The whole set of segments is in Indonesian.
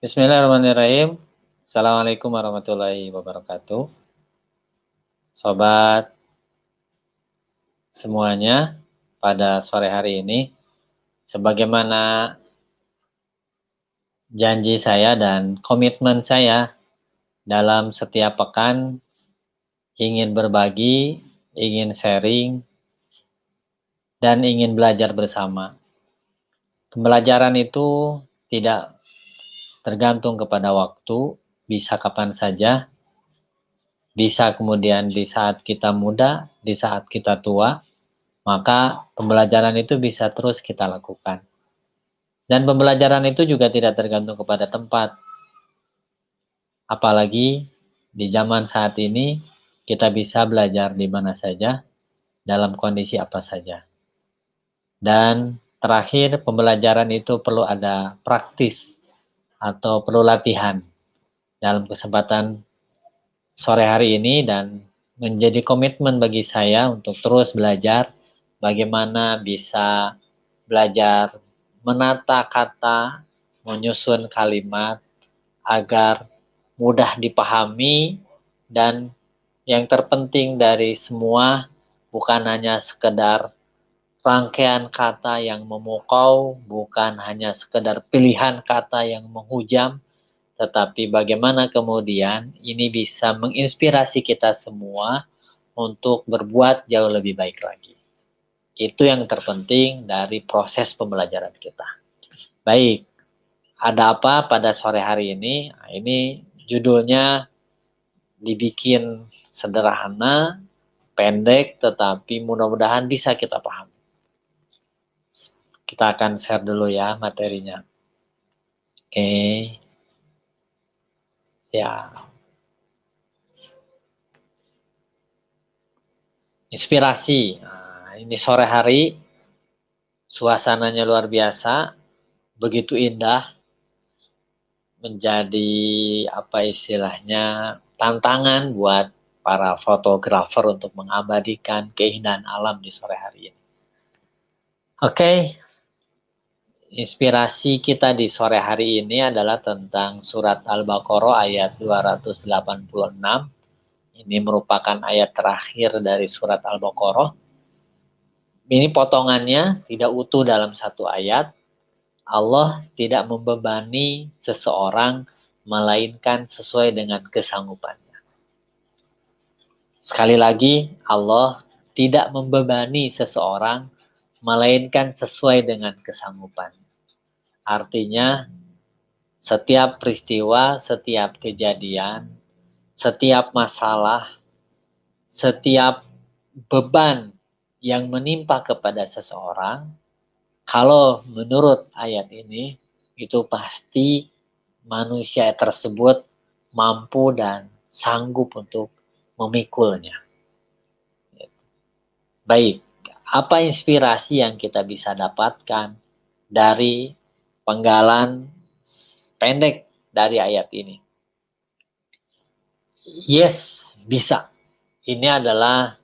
Bismillahirrahmanirrahim. Assalamualaikum warahmatullahi wabarakatuh. Sobat semuanya, pada sore hari ini, sebagaimana janji saya dan komitmen saya dalam setiap pekan, ingin berbagi, ingin sharing, dan ingin belajar bersama. Pembelajaran itu tidak tergantung kepada waktu, bisa kapan saja, bisa kemudian di saat kita muda, di saat kita tua, maka pembelajaran itu bisa terus kita lakukan. Dan pembelajaran itu juga tidak tergantung kepada tempat. Apalagi di zaman saat ini, kita bisa belajar di mana saja, dalam kondisi apa saja. Dan terakhir, pembelajaran itu perlu ada praktis atau perlu latihan. Dalam kesempatan sore hari ini dan menjadi komitmen bagi saya untuk terus belajar bagaimana bisa belajar menata kata, menyusun kalimat agar mudah dipahami, dan yang terpenting dari semua bukan hanya sekedar rangkaian kata yang memukau, bukan hanya sekedar pilihan kata yang menghujam, tetapi bagaimana kemudian ini bisa menginspirasi kita semua untuk berbuat jauh lebih baik lagi. Itu yang terpenting dari proses pembelajaran kita. Baik, ada apa pada sore hari ini? Nah, ini judulnya dibikin sederhana, pendek, tetapi mudah-mudahan bisa kita pahami. Kita akan share dulu ya materinya. Oke. Ya. Inspirasi. Nah, ini sore hari, suasananya luar biasa, begitu indah, menjadi apa istilahnya tantangan buat para fotografer untuk mengabadikan keindahan alam di sore hari ini. Oke, inspirasi kita di sore hari ini adalah tentang surat Al-Baqarah ayat 286. Ini merupakan ayat terakhir dari surat Al-Baqarah. Ini potongannya tidak utuh dalam satu ayat. Allah tidak membebani seseorang melainkan sesuai dengan kesanggupannya. Sekali lagi, Allah tidak membebani seseorang melainkan sesuai dengan kesanggupannya. Artinya, setiap peristiwa, setiap kejadian, setiap masalah, setiap beban yang menimpa kepada seseorang, kalau menurut ayat ini, itu pasti manusia tersebut mampu dan sanggup untuk memikulnya. Baik, apa inspirasi yang kita bisa dapatkan dari penggalan pendek dari ayat ini? Yes, bisa. Ini adalah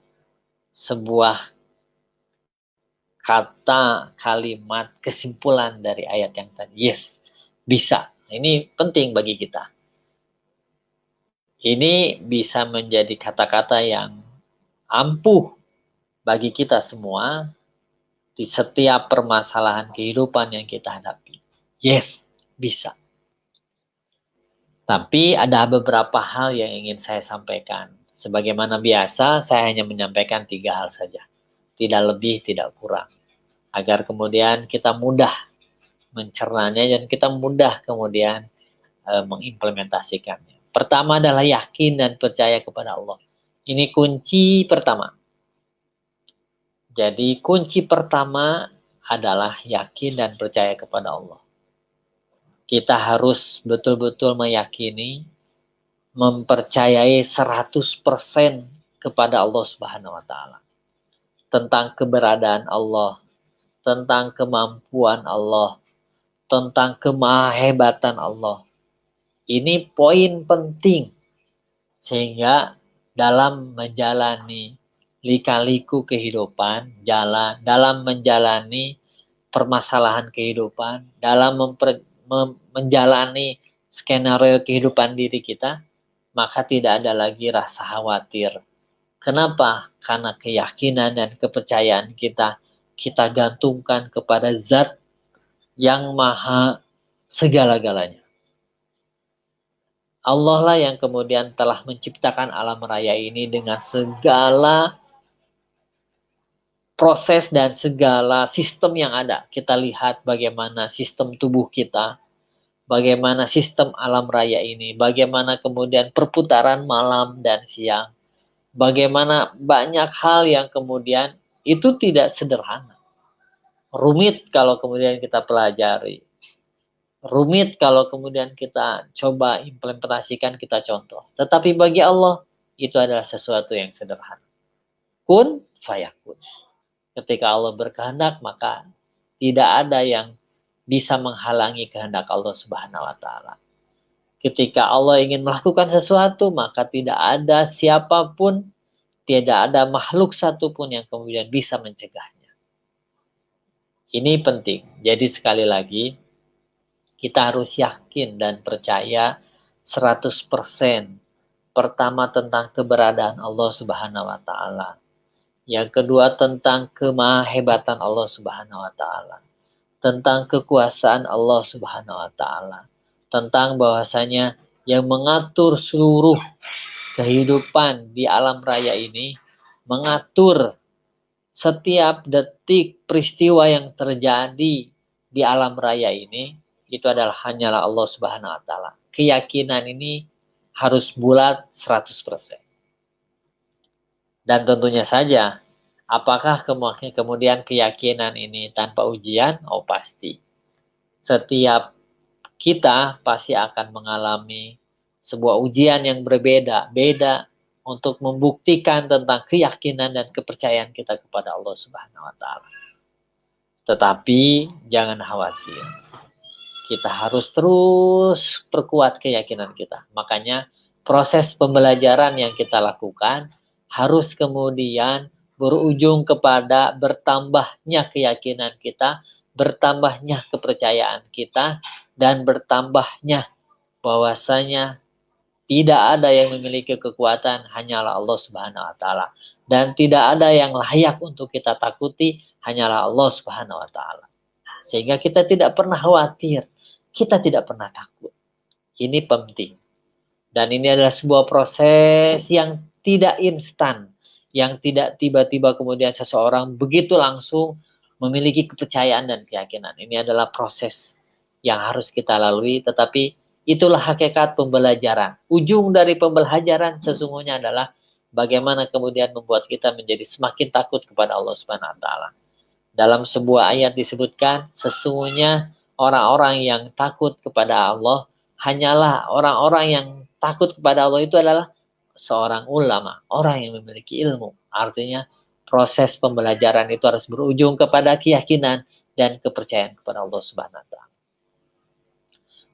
sebuah kata, kalimat, kesimpulan dari ayat yang tadi. Yes, bisa. Ini penting bagi kita. Ini bisa menjadi kata-kata yang ampuh bagi kita semua di setiap permasalahan kehidupan yang kita hadapi. Yes, bisa. Tapi ada beberapa hal yang ingin saya sampaikan. Sebagaimana biasa, saya hanya menyampaikan 3 hal saja. Tidak lebih, tidak kurang. Agar kemudian kita mudah mencernanya dan kita mudah kemudian mengimplementasikannya. Pertama adalah yakin dan percaya kepada Allah. Ini kunci pertama. Jadi kunci pertama adalah yakin dan percaya kepada Allah. Kita harus betul-betul meyakini, mempercayai 100% kepada Allah Subhanahu wa taala. Tentang keberadaan Allah, tentang kemampuan Allah, tentang kemahebatan Allah. Ini poin penting sehingga dalam menjalani lika-liku kehidupan, dalam menjalani permasalahan kehidupan, dalam menjalani skenario kehidupan diri kita, maka tidak ada lagi rasa khawatir. Kenapa? Karena keyakinan dan kepercayaan kita gantungkan kepada Zat yang maha segala-galanya. Allah lah yang kemudian telah menciptakan alam raya ini dengan segala proses dan segala sistem yang ada. Kita lihat bagaimana sistem tubuh kita, bagaimana sistem alam raya ini, bagaimana kemudian perputaran malam dan siang, bagaimana banyak hal yang kemudian itu tidak sederhana. Rumit kalau kemudian kita pelajari. Rumit kalau kemudian kita coba implementasikan, kita contoh. Tetapi bagi Allah, itu adalah sesuatu yang sederhana. Kun fayakun. Ketika Allah berkehendak, maka tidak ada yang bisa menghalangi kehendak Allah Subhanahu wa Ta'ala. Ketika Allah ingin melakukan sesuatu, maka tidak ada siapapun, tidak ada makhluk satupun yang kemudian bisa mencegahnya. Ini penting. Jadi sekali lagi, kita harus yakin dan percaya 100%. Pertama tentang keberadaan Allah Subhanahu wa Ta'ala. Yang kedua tentang kemahebatan Allah Subhanahu wa Ta'ala. Tentang kekuasaan Allah Subhanahu wa Ta'ala. Tentang bahwasanya yang mengatur seluruh kehidupan di alam raya ini, mengatur setiap detik peristiwa yang terjadi di alam raya ini, itu adalah hanyalah Allah Subhanahu wa Ta'ala. Keyakinan ini harus bulat 100%. Dan tentunya saja, apakah kemudian keyakinan ini tanpa ujian? Oh pasti. Setiap kita pasti akan mengalami sebuah ujian yang berbeda-beda untuk membuktikan tentang keyakinan dan kepercayaan kita kepada Allah Subhanahu wa Ta'ala. Tetapi jangan khawatir. Kita harus terus perkuat keyakinan kita. Makanya proses pembelajaran yang kita lakukan harus kemudian berujung kepada bertambahnya keyakinan kita, bertambahnya kepercayaan kita, dan bertambahnya bahwasanya tidak ada yang memiliki kekuatan, hanyalah Allah Subhanahu wa Ta'ala. Dan tidak ada yang layak untuk kita takuti, hanyalah Allah Subhanahu wa Ta'ala. Sehingga kita tidak pernah khawatir, kita tidak pernah takut. Ini penting. Dan ini adalah sebuah proses yang tidak instan, yang tidak tiba-tiba kemudian seseorang begitu langsung memiliki kepercayaan dan keyakinan. Ini adalah proses yang harus kita lalui, tetapi itulah hakikat pembelajaran. Ujung dari pembelajaran sesungguhnya adalah bagaimana kemudian membuat kita menjadi semakin takut kepada Allah Subhanahu wa Ta'ala. Dalam sebuah ayat disebutkan, sesungguhnya orang-orang yang takut kepada Allah, hanyalah orang-orang yang takut kepada Allah itu adalah seorang ulama, orang yang memiliki ilmu. Artinya proses pembelajaran itu harus berujung kepada keyakinan dan kepercayaan kepada Allah Subhanahu wa Ta'ala.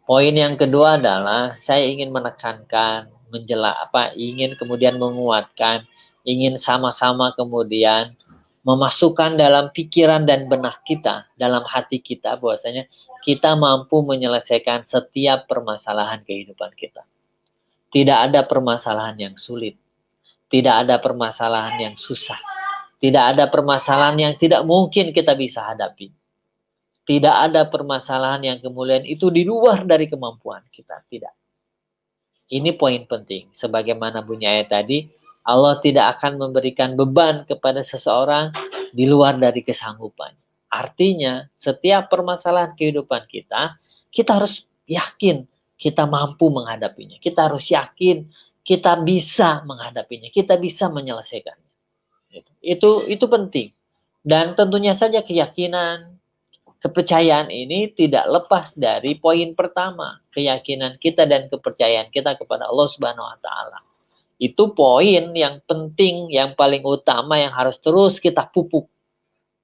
Poin yang kedua adalah saya ingin menekankan, ingin kemudian menguatkan, ingin sama-sama kemudian memasukkan dalam pikiran dan benak kita, dalam hati kita, bahwasanya kita mampu menyelesaikan setiap permasalahan kehidupan kita. Tidak ada permasalahan yang sulit, tidak ada permasalahan yang susah, tidak ada permasalahan yang tidak mungkin kita bisa hadapi. Tidak ada permasalahan yang kemudian itu di luar dari kemampuan kita. Tidak. Ini poin penting. Sebagaimana bunyi ayat tadi, Allah tidak akan memberikan beban kepada seseorang di luar dari kesanggupan. Artinya, setiap permasalahan kehidupan kita harus yakin kita mampu menghadapinya. Kita harus yakin kita bisa menghadapinya. Kita bisa menyelesaikannya. Itu penting. Dan tentunya saja keyakinan, kepercayaan ini tidak lepas dari poin pertama, keyakinan kita dan kepercayaan kita kepada Allah Subhanahu wa Ta'ala. Itu poin yang penting, yang paling utama yang harus terus kita pupuk.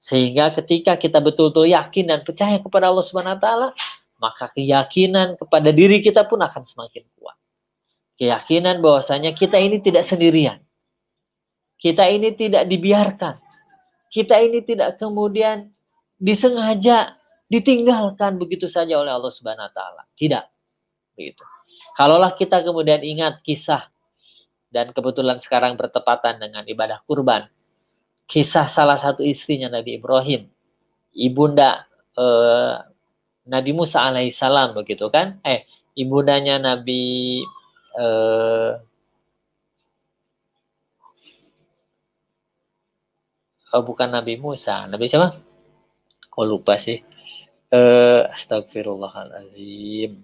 Sehingga ketika kita betul-betul yakin dan percaya kepada Allah Subhanahu wa Ta'ala, maka keyakinan kepada diri kita pun akan semakin kuat. Keyakinan bahwasanya kita ini tidak sendirian. Kita ini tidak dibiarkan. Kita ini tidak kemudian disengaja ditinggalkan begitu saja oleh Allah Subhanahu wa Ta'ala. Tidak. Begitu. Kalaulah kita kemudian ingat kisah, dan kebetulan sekarang bertepatan dengan ibadah kurban, kisah salah satu istrinya Nabi Ibrahim, ibunda Nabi Musa alaihissalam, begitu kan? Ibundanya Nabi bukan Nabi Musa, Nabi siapa? Kok lupa sih? Astagfirullahaladzim.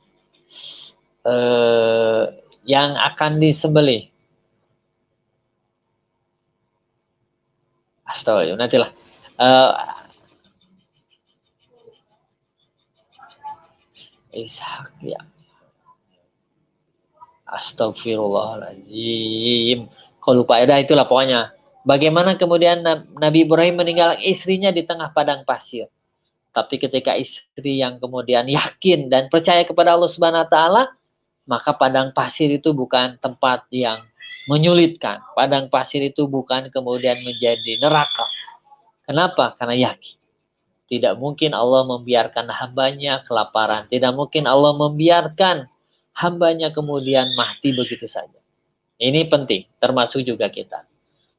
Yang akan disembelih. Astagfirullah, nantilah. Ishak ya. Astagfirullahaladzim. Kok lupa ya, itulah pokoknya. Bagaimana kemudian Nabi Ibrahim meninggalkan istrinya di tengah padang pasir. Tapi ketika istri yang kemudian yakin dan percaya kepada Allah Subhanahu wa taala, maka padang pasir itu bukan tempat yang menyulitkan. Padang pasir itu bukan kemudian menjadi neraka. Kenapa? Karena yakin. Tidak mungkin Allah membiarkan hambanya kelaparan. Tidak mungkin Allah membiarkan hambanya kemudian mati begitu saja. Ini penting, termasuk juga kita.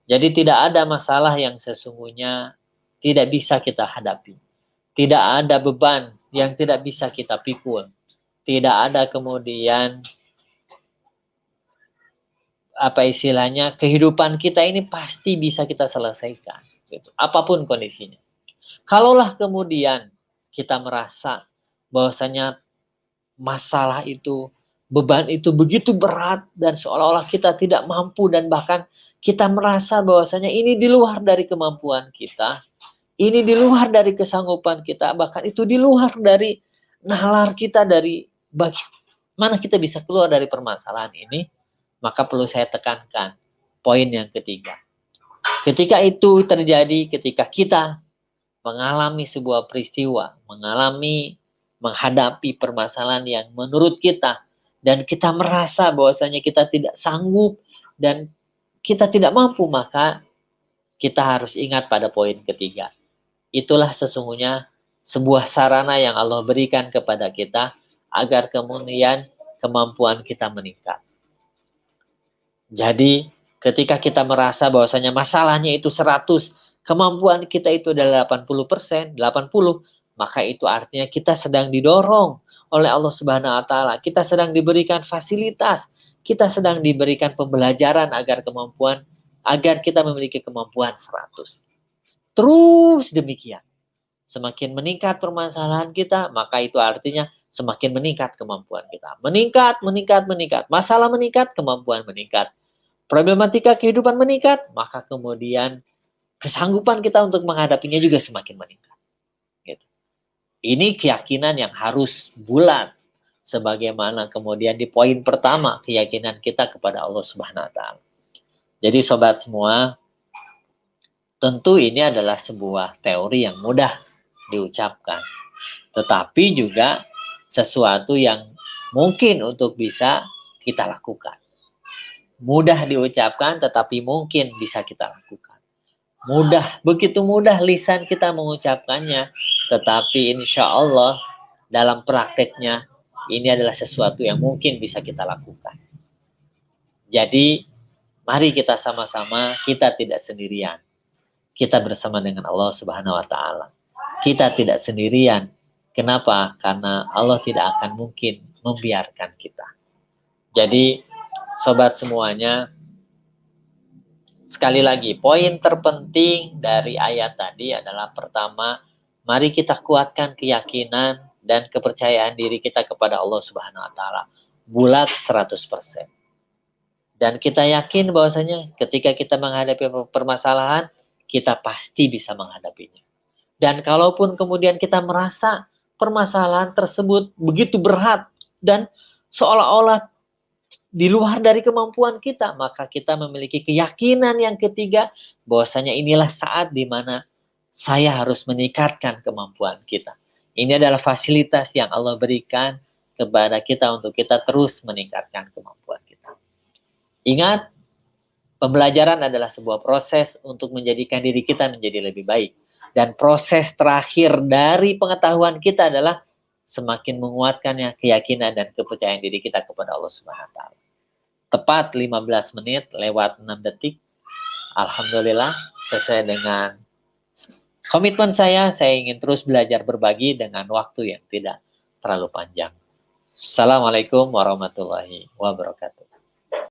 Jadi tidak ada masalah yang sesungguhnya tidak bisa kita hadapi. Tidak ada beban yang tidak bisa kita pikul. Tidak ada kemudian kehidupan kita ini pasti bisa kita selesaikan. Gitu. Apapun kondisinya. Kalaulah kemudian kita merasa bahwasanya masalah itu, beban itu begitu berat dan seolah-olah kita tidak mampu dan bahkan kita merasa bahwasanya ini di luar dari kemampuan kita, ini di luar dari kesanggupan kita, bahkan itu di luar dari nalar kita, dari bagaimana kita bisa keluar dari permasalahan ini, maka perlu saya tekankan poin yang ketiga. Ketika itu terjadi, ketika kita mengalami sebuah peristiwa, menghadapi permasalahan yang menurut kita, dan kita merasa bahwasanya kita tidak sanggup dan kita tidak mampu, maka kita harus ingat pada poin ketiga. Itulah sesungguhnya sebuah sarana yang Allah berikan kepada kita agar kemudian kemampuan kita meningkat. Jadi ketika kita merasa bahwasanya masalahnya itu 100, kemampuan kita itu adalah 80%, 80, maka itu artinya kita sedang didorong oleh Allah Subhanahu wa taala. Kita sedang diberikan fasilitas, kita sedang diberikan pembelajaran agar kita memiliki kemampuan 100. Terus demikian. Semakin meningkat permasalahan kita, maka itu artinya semakin meningkat kemampuan kita. Meningkat. Masalah meningkat, kemampuan meningkat. Problematika kehidupan meningkat, maka kemudian kesanggupan kita untuk menghadapinya juga semakin meningkat. Gitu. Ini keyakinan yang harus bulat. Sebagaimana kemudian di poin pertama, keyakinan kita kepada Allah Subhanahu wa taala. Jadi sobat semua, tentu ini adalah sebuah teori yang mudah diucapkan. Tetapi juga sesuatu yang mungkin untuk bisa kita lakukan. Mudah diucapkan tetapi mungkin bisa kita lakukan. Begitu mudah lisan kita mengucapkannya, tetapi insya Allah dalam prakteknya ini adalah sesuatu yang mungkin bisa kita lakukan. Jadi mari kita sama-sama, kita tidak sendirian. Kita bersama dengan Allah Subhanahu wa taala. Kita tidak sendirian. Kenapa? Karena Allah tidak akan mungkin membiarkan kita. Jadi sobat semuanya, sekali lagi, poin terpenting dari ayat tadi adalah pertama, mari kita kuatkan keyakinan dan kepercayaan diri kita kepada Allah Subhanahu wa taala. Bulat 100%. Dan kita yakin bahwasanya ketika kita menghadapi permasalahan, kita pasti bisa menghadapinya. Dan kalaupun kemudian kita merasa permasalahan tersebut begitu berat dan seolah-olah di luar dari kemampuan kita, maka kita memiliki keyakinan yang ketiga bahwasanya inilah saat di mana saya harus meningkatkan kemampuan kita. Ini adalah fasilitas yang Allah berikan kepada kita untuk kita terus meningkatkan kemampuan kita. Ingat, pembelajaran adalah sebuah proses untuk menjadikan diri kita menjadi lebih baik. Dan proses terakhir dari pengetahuan kita adalah semakin menguatkannya keyakinan dan kepercayaan diri kita kepada Allah Subhanahu wa taala. Tepat 15 menit lewat 6 detik. Alhamdulillah, sesuai dengan komitmen saya ingin terus belajar berbagi dengan waktu yang tidak terlalu panjang. Assalamualaikum warahmatullahi wabarakatuh.